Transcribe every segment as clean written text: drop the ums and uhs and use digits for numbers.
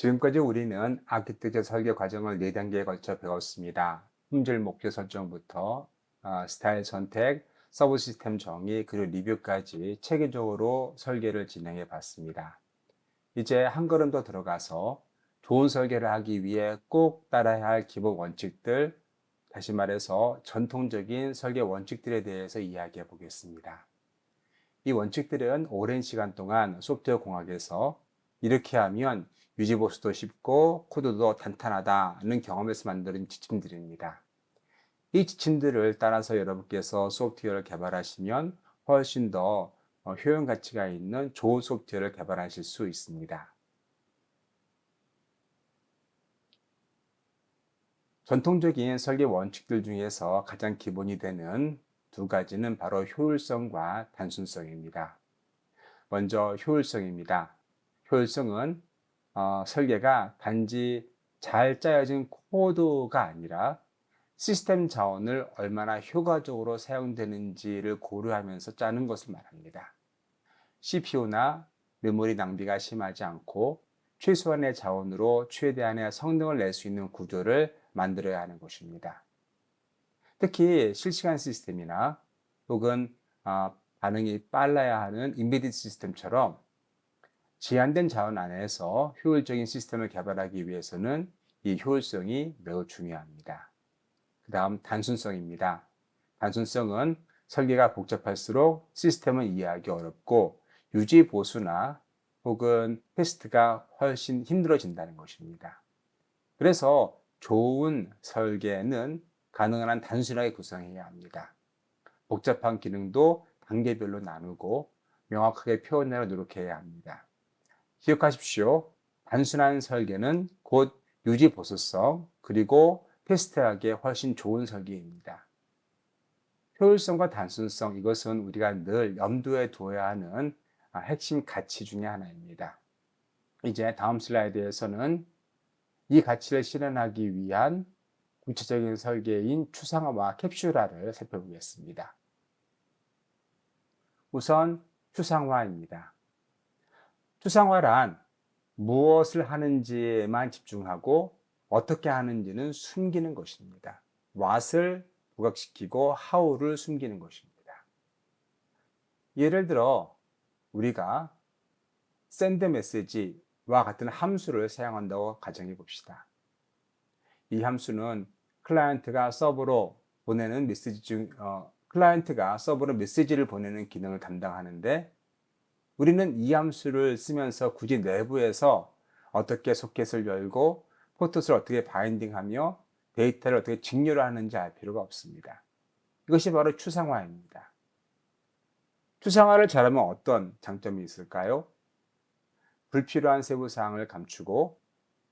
지금까지 우리는 아키텍처 설계 과정을 4단계에 걸쳐 배웠습니다. 품질 목표 설정부터 스타일 선택, 서브 시스템 정의, 그리고 리뷰까지 체계적으로 설계를 진행해 봤습니다. 이제 한 걸음 더 들어가서 좋은 설계를 하기 위해 꼭 따라야 할 기본 원칙들, 다시 말해서 전통적인 설계 원칙들에 대해서 이야기해 보겠습니다. 이 원칙들은 오랜 시간 동안 소프트웨어 공학에서 이렇게 하면 유지보수도 쉽고 코드도 탄탄하다는 경험에서 만드는 지침들입니다. 이 지침들을 따라서 여러분께서 소프트웨어를 개발하시면 훨씬 더 효용 가치가 있는 좋은 소프트웨어를 개발하실 수 있습니다. 전통적인 설계 원칙들 중에서 가장 기본이 되는 두 가지는 바로 효율성과 단순성입니다. 먼저 효율성입니다. 효율성은 설계가 단지 잘 짜여진 코드가 아니라 시스템 자원을 얼마나 효과적으로 사용되는지를 고려하면서 짜는 것을 말합니다. CPU나 메모리 낭비가 심하지 않고 최소한의 자원으로 최대한의 성능을 낼 수 있는 구조를 만들어야 하는 것입니다. 특히 실시간 시스템이나 혹은 반응이 빨라야 하는 인베디드 시스템처럼 제한된 자원 안에서 효율적인 시스템을 개발하기 위해서는 이 효율성이 매우 중요합니다. 그 다음 단순성입니다. 단순성은 설계가 복잡할수록 시스템을 이해하기 어렵고 유지 보수나 혹은 테스트가 훨씬 힘들어진다는 것입니다. 그래서 좋은 설계는 가능한 한 단순하게 구성해야 합니다. 복잡한 기능도 단계별로 나누고 명확하게 표현하려 노력해야 합니다. 기억하십시오. 단순한 설계는 곧 유지 보수성 그리고 테스트하기에 훨씬 좋은 설계입니다. 효율성과 단순성, 이것은 우리가 늘 염두에 둬야 하는 핵심 가치 중의 하나입니다. 이제 다음 슬라이드에서는 이 가치를 실현하기 위한 구체적인 설계인 추상화와 캡슐화를 살펴보겠습니다. 우선 추상화입니다. 추상화란 무엇을 하는지에만 집중하고 어떻게 하는지는 숨기는 것입니다. what을 부각시키고 how를 숨기는 것입니다. 예를 들어 우리가 send message와 같은 함수를 사용한다고 가정해 봅시다. 이 함수는 클라이언트가 서버로 메시지를 보내는 기능을 담당하는데, 우리는 이 함수를 쓰면서 굳이 내부에서 어떻게 소켓을 열고 포트를 어떻게 바인딩하며 데이터를 어떻게 직료를 하는지 알 필요가 없습니다. 이것이 바로 추상화입니다. 추상화를 잘하면 어떤 장점이 있을까요? 불필요한 세부 사항을 감추고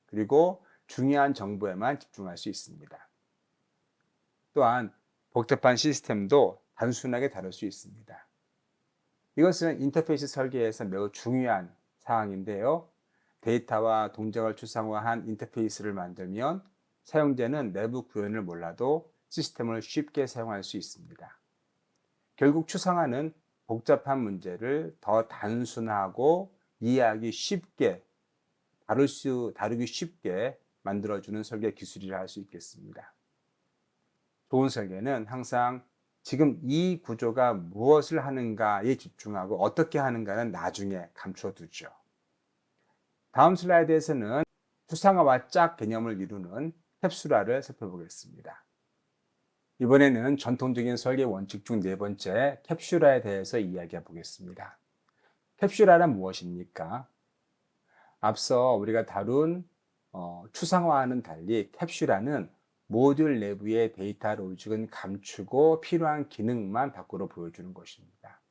그리고 중요한 정보에만 집중할 수 있습니다. 또한 복잡한 시스템도 단순하게 다룰 수 있습니다. 이것은 인터페이스 설계에서 매우 중요한 사항인데요. 데이터와 동작을 추상화한 인터페이스를 만들면 사용자는 내부 구현을 몰라도 시스템을 쉽게 사용할 수 있습니다. 결국 추상화는 복잡한 문제를 더 단순하고 이해하기 쉽게, 다루기 쉽게 만들어주는 설계 기술이라 할 수 있겠습니다. 좋은 설계는 항상 지금 이 구조가 무엇을 하는가에 집중하고 어떻게 하는가는 나중에 감춰두죠. 다음 슬라이드에서는 추상화와 짝 개념을 이루는 캡슐화를 살펴보겠습니다. 이번에는 전통적인 설계 원칙 중 네 번째 캡슐화에 대해서 이야기해 보겠습니다. 캡슐화란 무엇입니까? 앞서 우리가 다룬 추상화와는 달리 캡슐화는 모듈 내부의 데이터 로직은 감추고 필요한 기능만 밖으로 보여주는 것입니다.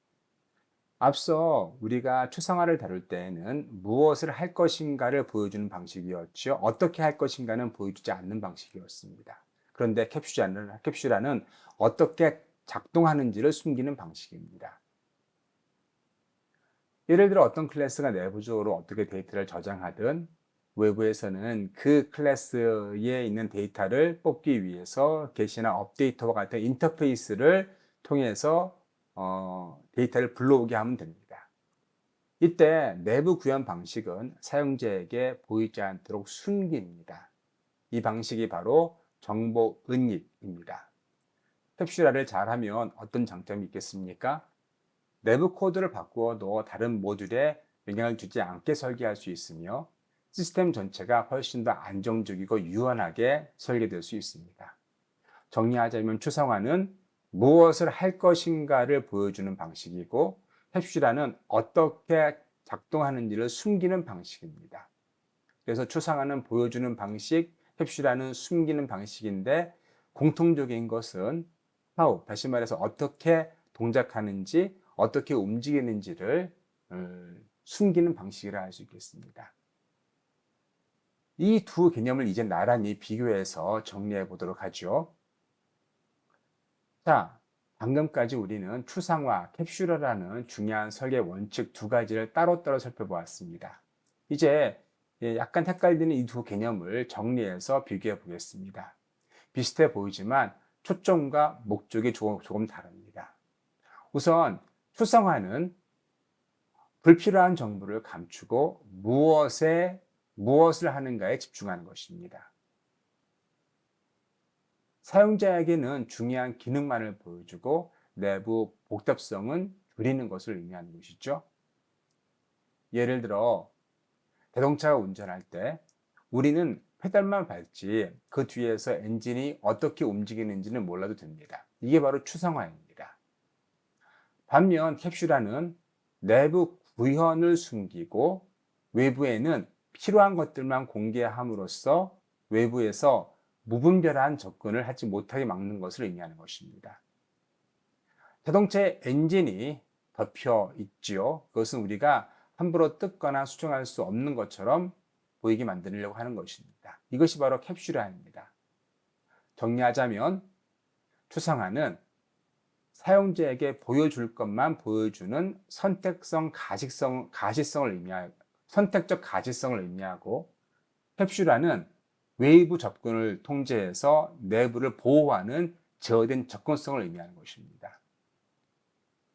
앞서 우리가 추상화를 다룰 때에는 무엇을 할 것인가를 보여주는 방식이었죠. 어떻게 할 것인가는 보여주지 않는 방식이었습니다. 그런데 캡슐화는 어떻게 작동하는지를 숨기는 방식입니다. 예를 들어 어떤 클래스가 내부적으로 어떻게 데이터를 저장하든 외부에서는 그 클래스에 있는 데이터를 뽑기 위해서 게시나 업데이터와 같은 인터페이스를 통해서 데이터를 불러오게 하면 됩니다. 이때 내부 구현 방식은 사용자에게 보이지 않도록 숨깁니다. 이 방식이 바로 정보 은입입니다. 캡슐화를 잘하면 어떤 장점이 있겠습니까? 내부 코드를 바꾸어도 다른 모듈에 영향을 주지 않게 설계할 수 있으며 시스템 전체가 훨씬 더 안정적이고 유연하게 설계될 수 있습니다. 정리하자면 추상화는 무엇을 할 것인가를 보여주는 방식이고 캡슐화는 어떻게 작동하는지를 숨기는 방식입니다. 그래서 추상화는 보여주는 방식, 캡슐화는 숨기는 방식인데 공통적인 것은 다시 말해서 어떻게 동작하는지, 어떻게 움직이는지를 숨기는 방식이라 할 수 있겠습니다. 이 두 개념을 이제 나란히 비교해서 정리해 보도록 하죠. 자, 방금까지 우리는 추상화, 캡슐화라는 중요한 설계 원칙 두 가지를 따로따로 살펴보았습니다. 이제 약간 헷갈리는 이 두 개념을 정리해서 비교해 보겠습니다. 비슷해 보이지만 초점과 목적이 조금 다릅니다. 우선 추상화는 불필요한 정보를 감추고 무엇을 하는가에 집중하는 것입니다. 사용자에게는 중요한 기능만을 보여주고 내부 복잡성은 줄이는 것을 의미하는 것이죠. 예를 들어 자동차가 운전할 때 우리는 페달만 밟지 그 뒤에서 엔진이 어떻게 움직이는지는 몰라도 됩니다. 이게 바로 추상화입니다. 반면 캡슐화는 내부 구현을 숨기고 외부에는 필요한 것들만 공개함으로써 외부에서 무분별한 접근을 하지 못하게 막는 것을 의미하는 것입니다. 자동차의 엔진이 덮여 있지요. 그것은 우리가 함부로 뜯거나 수정할 수 없는 것처럼 보이게 만들려고 하는 것입니다. 이것이 바로 캡슐화입니다. 정리하자면 추상화는 사용자에게 보여줄 것만 보여주는 선택적 가시성을 의미하고 캡슐화는 외부 접근을 통제해서 내부를 보호하는 제어된 접근성을 의미하는 것입니다.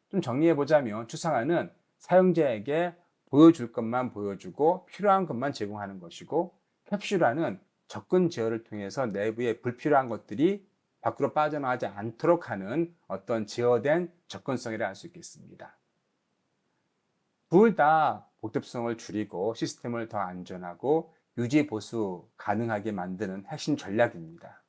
좀 정리해 보자면 추상화는 사용자에게 보여줄 것만 보여주고 필요한 것만 제공하는 것이고 캡슐화는 접근 제어를 통해서 내부에 불필요한 것들이 밖으로 빠져나가지 않도록 하는 어떤 제어된 접근성이라 할 수 있겠습니다. 둘 다 복잡성을 줄이고 시스템을 더 안전하고 유지 보수 가능하게 만드는 핵심 전략입니다.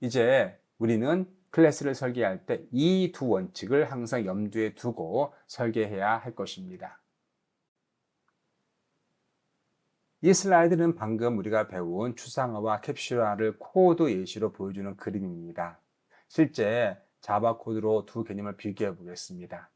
이제 우리는 클래스를 설계할 때 이 두 원칙을 항상 염두에 두고 설계해야 할 것입니다. 이 슬라이드는 방금 우리가 배운 추상화와 캡슐화를 코드 예시로 보여주는 그림입니다. 실제 자바 코드로 두 개념을 비교해 보겠습니다.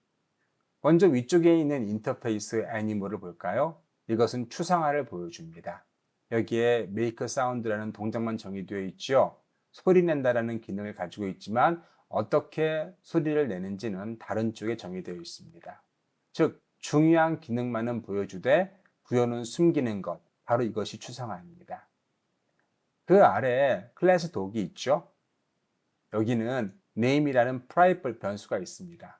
먼저 위쪽에 있는 인터페이스 애니멀을 볼까요? 이것은 추상화를 보여줍니다. 여기에 make sound라는 동작만 정의되어 있죠. 소리 낸다라는 기능을 가지고 있지만 어떻게 소리를 내는지는 다른 쪽에 정의되어 있습니다. 즉 중요한 기능만은 보여주되 구현은 숨기는 것, 바로 이것이 추상화입니다. 그 아래 클래스 독이 있죠. 여기는 name이라는 프라이빗 변수가 있습니다.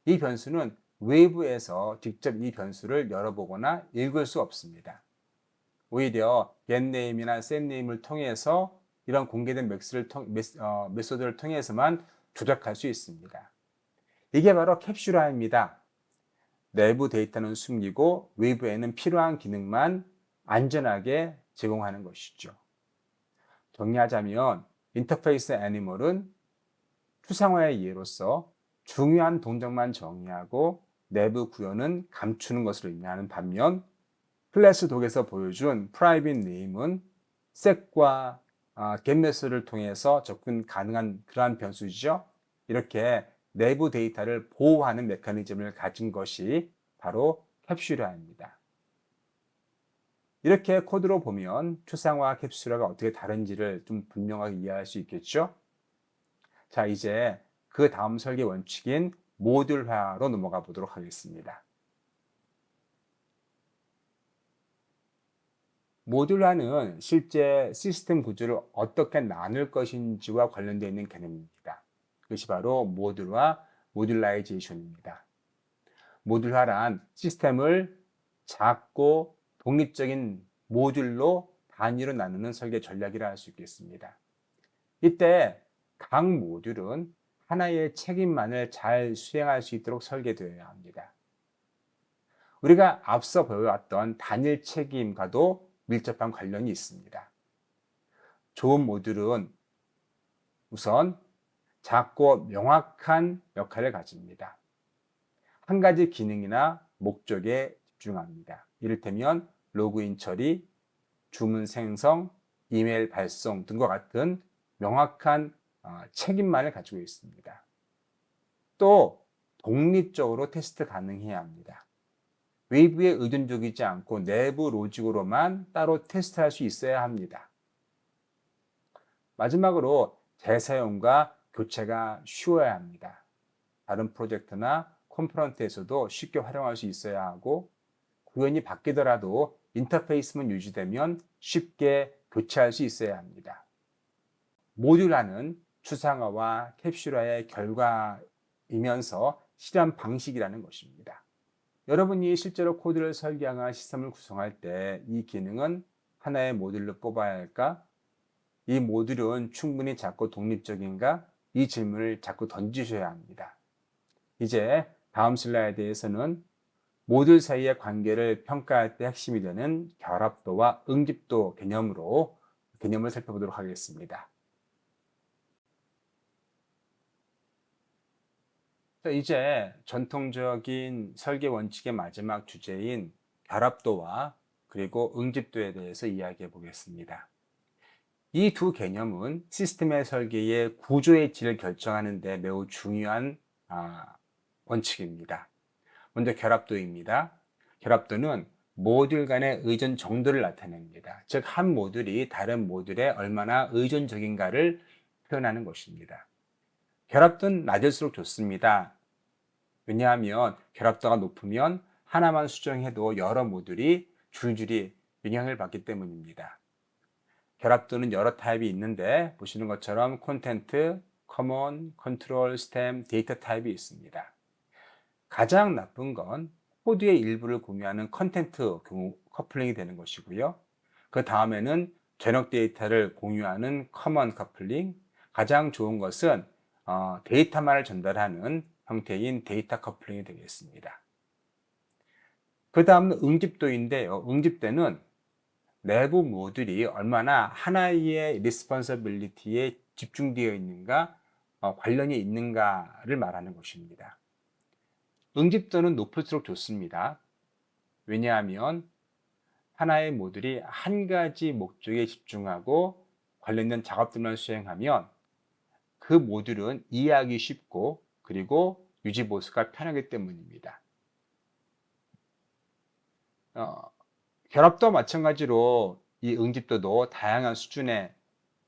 이 변수는 외부에서 직접 이 변수를 열어보거나 읽을 수 없습니다. 오히려 getName이나 setName을 통해서 이런 공개된 메소드를 통해서만 조작할 수 있습니다. 이게 바로 캡슐화입니다. 내부 데이터는 숨기고 외부에는 필요한 기능만 안전하게 제공하는 것이죠. 정리하자면 인터페이스 애니멀은 추상화의 예로서 중요한 동작만 정의하고 내부 구현은 감추는 것을 의미하는 반면 클래스 독에서 보여준 private name은 set과 get 메소드를 통해서 접근 가능한 그러한 변수죠. 이렇게 내부 데이터를 보호하는 메커니즘을 가진 것이 바로 캡슐화입니다. 이렇게 코드로 보면 추상화와 캡슐화가 어떻게 다른지를 좀 분명하게 이해할 수 있겠죠? 자, 이제 그 다음 설계 원칙인 모듈화로 넘어가 보도록 하겠습니다. 모듈화는 실제 시스템 구조를 어떻게 나눌 것인지와 관련되어 있는 개념입니다. 그것이 바로 모듈화, 모듈라이제이션입니다. 모듈화란 시스템을 작고 독립적인 모듈로 단위로 나누는 설계 전략이라 할 수 있겠습니다. 이때 각 모듈은 하나의 책임만을 잘 수행할 수 있도록 설계되어야 합니다. 우리가 앞서 보여왔던 단일 책임과도 밀접한 관련이 있습니다. 좋은 모듈은 우선 작고 명확한 역할을 가집니다. 한 가지 기능이나 목적에 집중합니다. 이를테면 로그인 처리, 주문 생성, 이메일 발송 등과 같은 명확한 책임만을 가지고 있습니다. 또 독립적으로 테스트 가능해야 합니다. 외부에 의존적이지 않고 내부 로직으로만 따로 테스트할 수 있어야 합니다. 마지막으로 재사용과 교체가 쉬워야 합니다. 다른 프로젝트나 컴포넌트에서도 쉽게 활용할 수 있어야 하고 구현이 바뀌더라도 인터페이스만 유지되면 쉽게 교체할 수 있어야 합니다. 모듈화는 추상화와 캡슐화의 결과이면서 실현 방식이라는 것입니다. 여러분이 실제로 코드를 설계하거나 시스템을 구성할 때 이 기능은 하나의 모듈로 뽑아야 할까? 이 모듈은 충분히 작고 독립적인가? 이 질문을 자꾸 던지셔야 합니다. 이제 다음 슬라이드에서는 모듈 사이의 관계를 평가할 때 핵심이 되는 결합도와 응집도 개념을 살펴보도록 하겠습니다. 이제 전통적인 설계 원칙의 마지막 주제인 결합도와 그리고 응집도에 대해서 이야기해 보겠습니다. 이 두 개념은 시스템의 설계의 구조의 질을 결정하는 데 매우 중요한 원칙입니다. 먼저 결합도입니다. 결합도는 모듈 간의 의존 정도를 나타냅니다. 즉, 한 모듈이 다른 모듈에 얼마나 의존적인가를 표현하는 것입니다. 결합도는 낮을수록 좋습니다. 왜냐하면 결합도가 높으면 하나만 수정해도 여러 모듈이 줄줄이 영향을 받기 때문입니다. 결합도는 여러 타입이 있는데 보시는 것처럼 콘텐트, 커먼, 컨트롤, 스템, 데이터 타입이 있습니다. 가장 나쁜 건 코드의 일부를 공유하는 컨텐트 커플링이 되는 것이고요. 그 다음에는 전역 데이터를 공유하는 커먼 커플링, 가장 좋은 것은 데이터만을 전달하는 형태인 데이터 커플링이 되겠습니다. 그 다음은 응집도인데요. 응집도는 내부 모듈이 얼마나 하나의 리스폰서빌리티에 집중되어 있는가, 관련이 있는가를 말하는 것입니다. 응집도는 높을수록 좋습니다. 왜냐하면 하나의 모듈이 한 가지 목적에 집중하고 관련된 작업들만 수행하면 그 모듈은 이해하기 쉽고 그리고 유지 보수가 편하기 때문입니다. 결합도 마찬가지로 이 응집도도 다양한 수준의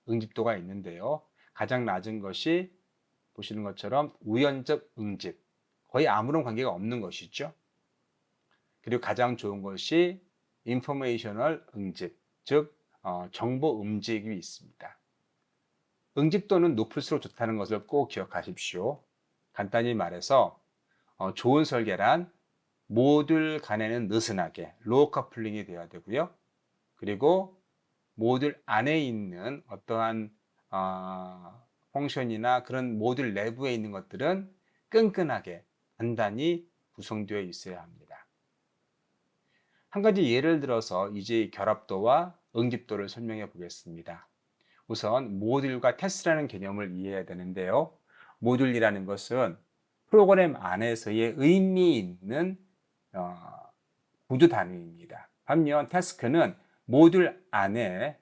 응집도가 있는데요. 가장 낮은 것이 보시는 것처럼 우연적 응집, 거의 아무런 관계가 없는 것이죠. 그리고 가장 좋은 것이 인포메이셔널 응집, 즉 정보 응집이 있습니다. 응집도는 높을수록 좋다는 것을 꼭 기억하십시오. 간단히 말해서 좋은 설계란 모듈 간에는 느슨하게 로우 커플링이 되어야 되고요. 그리고 모듈 안에 있는 어떠한 펑션이나 그런 모듈 내부에 있는 것들은 끈끈하게 단단히 구성되어 있어야 합니다. 한 가지 예를 들어서 이제 결합도와 응집도를 설명해 보겠습니다. 우선 모듈과 테스트라는 개념을 이해해야 되는데요. 모듈이라는 것은 프로그램 안에서의 의미 있는 구조 단위입니다. 반면 태스크는 모듈 안에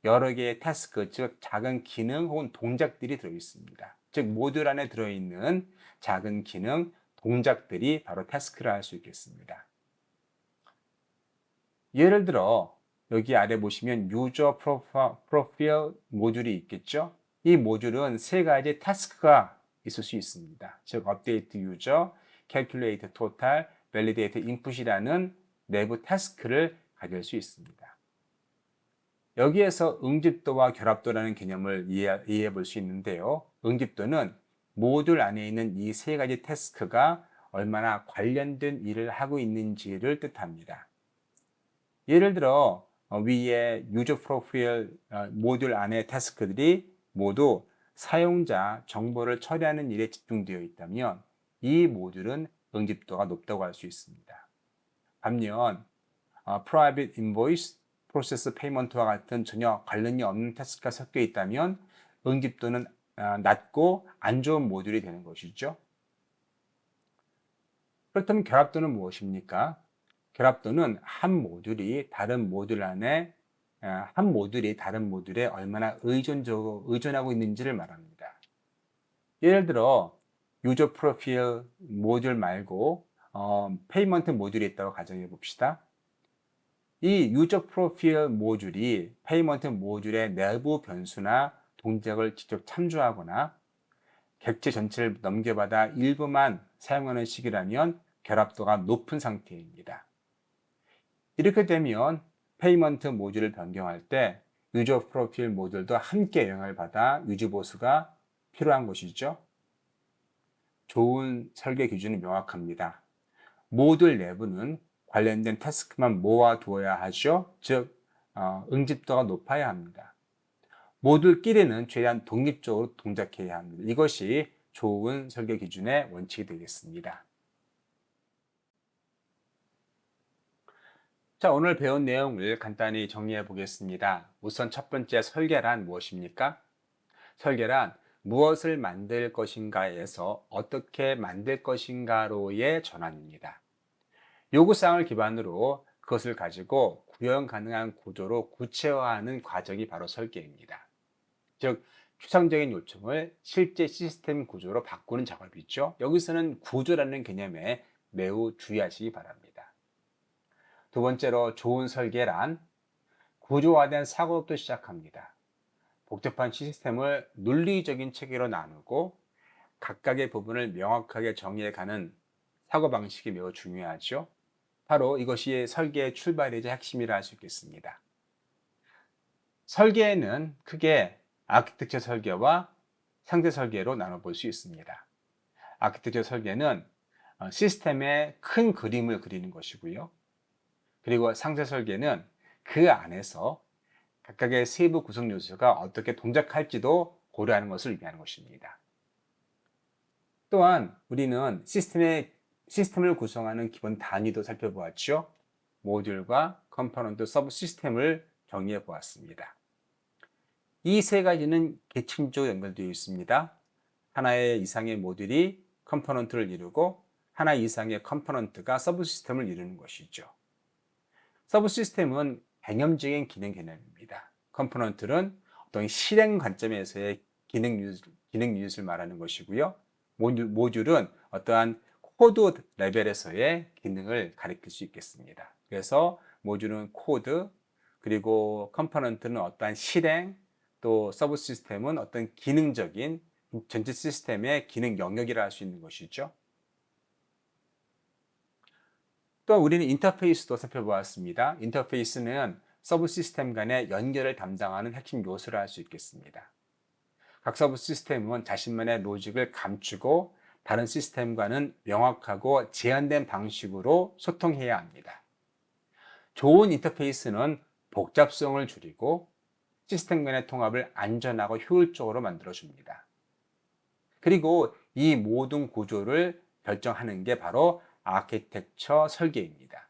여러 개의 태스크, 즉 작은 기능 혹은 동작들이 들어 있습니다. 즉 모듈 안에 들어있는 작은 기능, 동작들이 바로 태스크라 할 수 있겠습니다. 예를 들어 여기 아래 보시면 유저 프로필 모듈이 있겠죠. 이 모듈은 세 가지 태스크가 있을 수 있습니다. 즉 업데이트 유저, 캘큘레이트 토탈, 밸리데이트 인풋이라는 내부 태스크를 가질 수 있습니다. 여기에서 응집도와 결합도라는 개념을 이해해 볼 수 있는데요. 응집도는 모듈 안에 있는 이 세 가지 태스크가 얼마나 관련된 일을 하고 있는지를 뜻합니다. 예를 들어 위에 유저 프로필 모듈 안의 태스크들이 모두 사용자 정보를 처리하는 일에 집중되어 있다면 이 모듈은 응집도가 높다고 할 수 있습니다. 반면 Private Invoice, Process Payment와 같은 전혀 관련이 없는 태스크가 섞여 있다면 응집도는 낮고 안 좋은 모듈이 되는 것이죠. 그렇다면 결합도는 무엇입니까? 결합도는 한 모듈이 다른 모듈 안에 한 모듈이 다른 모듈에 얼마나 의존하고 있는지를 말합니다. 예를 들어 유저 프로필 모듈 말고 페이먼트 모듈이 있다고 가정해 봅시다. 이 유저 프로필 모듈이 페이먼트 모듈의 내부 변수나 동작을 직접 참조하거나 객체 전체를 넘겨받아 일부만 사용하는 식이라면 결합도가 높은 상태입니다. 이렇게 되면 페이먼트 모듈을 변경할 때 유저 프로필 모듈도 함께 영향을 받아 유지 보수가 필요한 것이죠. 좋은 설계 기준은 명확합니다. 모듈 내부는 관련된 태스크만 모아두어야 하죠. 즉 응집도가 높아야 합니다. 모듈끼리는 최대한 독립적으로 동작해야 합니다. 이것이 좋은 설계 기준의 원칙이 되겠습니다. 자, 오늘 배운 내용을 간단히 정리해 보겠습니다. 우선 첫 번째 설계란 무엇입니까? 설계란 무엇을 만들 것인가에서 어떻게 만들 것인가로의 전환입니다. 요구사항을 기반으로 그것을 가지고 구현 가능한 구조로 구체화하는 과정이 바로 설계입니다. 즉, 추상적인 요청을 실제 시스템 구조로 바꾸는 작업이죠. 여기서는 구조라는 개념에 매우 주의하시기 바랍니다. 두 번째로 좋은 설계란 구조화된 사고부터 시작합니다. 복잡한 시스템을 논리적인 체계로 나누고 각각의 부분을 명확하게 정의해가는 사고방식이 매우 중요하죠. 바로 이것이 설계의 출발이자 핵심이라 할 수 있겠습니다. 설계에는 크게 아키텍처 설계와 상세 설계로 나눠볼 수 있습니다. 아키텍처 설계는 시스템의 큰 그림을 그리는 것이고요. 그리고 상세 설계는 그 안에서 각각의 세부 구성 요소가 어떻게 동작할지도 고려하는 것을 의미하는 것입니다. 또한 우리는 시스템을 구성하는 기본 단위도 살펴보았죠. 모듈과 컴포넌트, 서브 시스템을 정리해 보았습니다. 이 세 가지는 계층적으로 연결되어 있습니다. 하나의 이상의 모듈이 컴포넌트를 이루고 하나 이상의 컴포넌트가 서브 시스템을 이루는 것이죠. 서브 시스템은 개념적인 기능 개념입니다. 컴포넌트는 어떤 실행 관점에서의 기능 유닛을 말하는 것이고요. 모듈은 어떠한 코드 레벨에서의 기능을 가리킬 수 있겠습니다. 그래서 모듈은 코드, 그리고 컴포넌트는 어떠한 실행, 또 서브 시스템은 어떤 기능적인 전체 시스템의 기능 영역이라 할 수 있는 것이죠. 또 우리는 인터페이스도 살펴보았습니다. 인터페이스는 서브 시스템 간의 연결을 담당하는 핵심 요소라 할 수 있겠습니다. 각 서브 시스템은 자신만의 로직을 감추고 다른 시스템과는 명확하고 제한된 방식으로 소통해야 합니다. 좋은 인터페이스는 복잡성을 줄이고 시스템 간의 통합을 안전하고 효율적으로 만들어줍니다. 그리고 이 모든 구조를 결정하는 게 바로 아키텍처 설계입니다.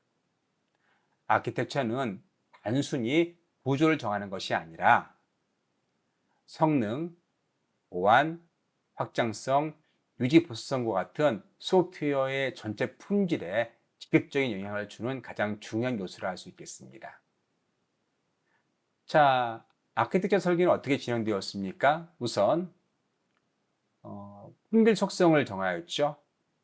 아키텍처는 단순히 구조를 정하는 것이 아니라 성능, 보안, 확장성, 유지 보수성과 같은 소프트웨어의 전체 품질에 직접적인 영향을 주는 가장 중요한 요소라 할 수 있겠습니다. 자, 아키텍처 설계는 어떻게 진행되었습니까? 우선 품질 속성을 정하였죠.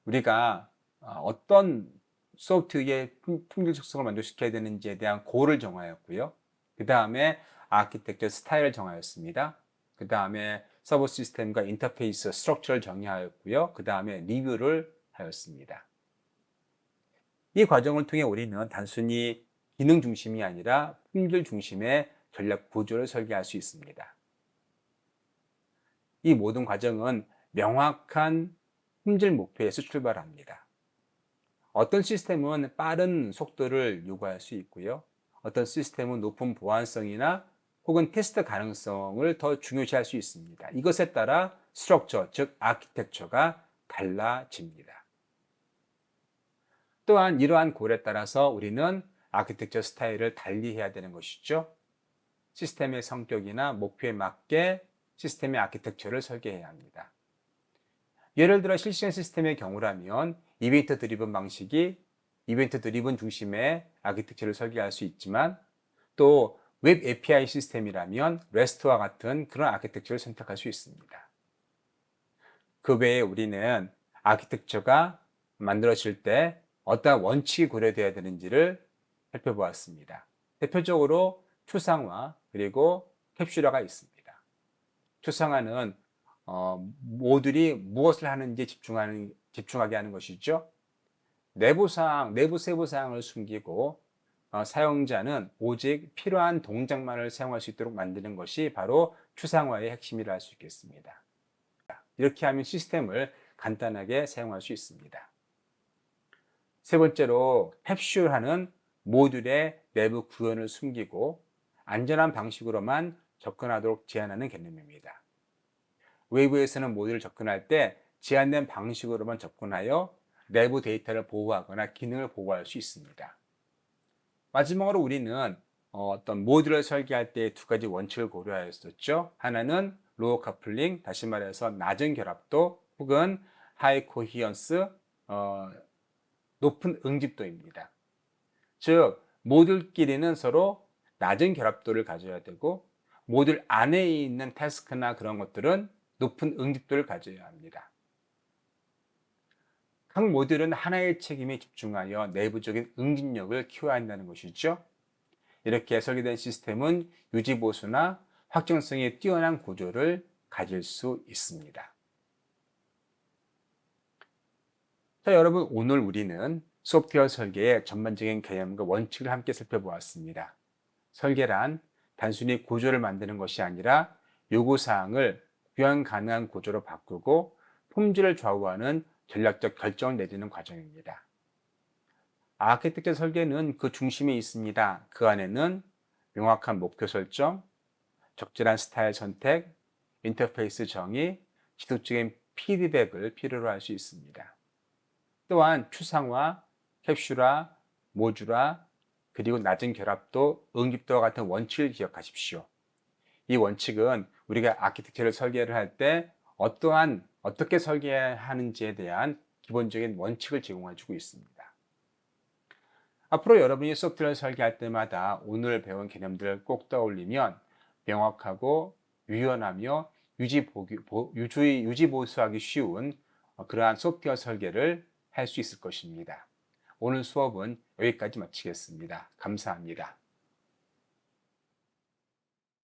우리가 어떤 소프트웨어의 품질 속성을 만족시켜야 되는지에 대한 고를 정하였고요. 그 다음에 아키텍처 스타일을 정하였습니다. 그 다음에 서버 시스템과 인터페이스 스트럭처를 정의하였고요. 그 다음에 리뷰를 하였습니다. 이 과정을 통해 우리는 단순히 기능 중심이 아니라 품질 중심의 전략 구조를 설계할 수 있습니다. 이 모든 과정은 명확한 품질 목표에서 출발합니다. 어떤 시스템은 빠른 속도를 요구할 수 있고요. 어떤 시스템은 높은 보안성이나 혹은 테스트 가능성을 더 중요시할 수 있습니다. 이것에 따라 스트럭처, 즉 아키텍처가 달라집니다. 또한 이러한 골에 따라서 우리는 아키텍처 스타일을 달리해야 되는 것이죠. 시스템의 성격이나 목표에 맞게 시스템의 아키텍처를 설계해야 합니다. 예를 들어 실시간 시스템의 경우라면 이벤트 드리븐 방식이 이벤트 드리븐 중심의 아키텍처를 설계할 수 있지만 또 웹 API 시스템이라면 REST와 같은 그런 아키텍처를 선택할 수 있습니다. 그 외에 우리는 아키텍처가 만들어질 때 어떤 원칙이 고려되어야 되는지를 살펴보았습니다. 대표적으로 추상화 그리고 캡슐화가 있습니다. 추상화는 모듈이 무엇을 하는지 집중하게 하는 것이죠. 내부 세부 사항을 숨기고 사용자는 오직 필요한 동작만을 사용할 수 있도록 만드는 것이 바로 추상화의 핵심이라 할 수 있겠습니다. 이렇게 하면 시스템을 간단하게 사용할 수 있습니다. 세 번째로 캡슐화는 모듈의 내부 구현을 숨기고 안전한 방식으로만 접근하도록 제한하는 개념입니다. 외부에서는 모듈을 접근할 때 제한된 방식으로만 접근하여 내부 데이터를 보호하거나 기능을 보호할 수 있습니다. 마지막으로 우리는 어떤 모듈을 설계할 때 두 가지 원칙을 고려하였었죠. 하나는 로우 커플링, 다시 말해서 낮은 결합도 혹은 하이 코히언스, 높은 응집도입니다. 즉 모듈끼리는 서로 낮은 결합도를 가져야 되고 모듈 안에 있는 태스크나 그런 것들은 높은 응집도를 가져야 합니다. 각 모듈은 하나의 책임에 집중하여 내부적인 응집력을 키워야 한다는 것이죠. 이렇게 설계된 시스템은 유지보수나 확정성이 뛰어난 구조를 가질 수 있습니다. 자, 여러분, 오늘 우리는 소프트웨어 설계의 전반적인 개념과 원칙을 함께 살펴보았습니다. 설계란 단순히 구조를 만드는 것이 아니라 요구사항을 구현 가능한 구조로 바꾸고 품질을 좌우하는 전략적 결정을 내리는 과정입니다. 아키텍처 설계는 그 중심에 있습니다. 그 안에는 명확한 목표 설정, 적절한 스타일 선택, 인터페이스 정의, 지속적인 피드백을 필요로 할 수 있습니다. 또한 추상화, 캡슐화, 모듈화, 그리고 낮은 결합도, 응집도와 같은 원칙을 기억하십시오. 이 원칙은 우리가 아키텍처를 설계를 할 때 어떻게 설계하는지에 대한 기본적인 원칙을 제공해주고 있습니다. 앞으로 여러분이 소프트웨어를 설계할 때마다 오늘 배운 개념들을 꼭 떠올리면 명확하고 유연하며 유지보수하기 쉬운 그러한 소프트웨어 설계를 할 수 있을 것입니다. 오늘 수업은 여기까지 마치겠습니다. 감사합니다.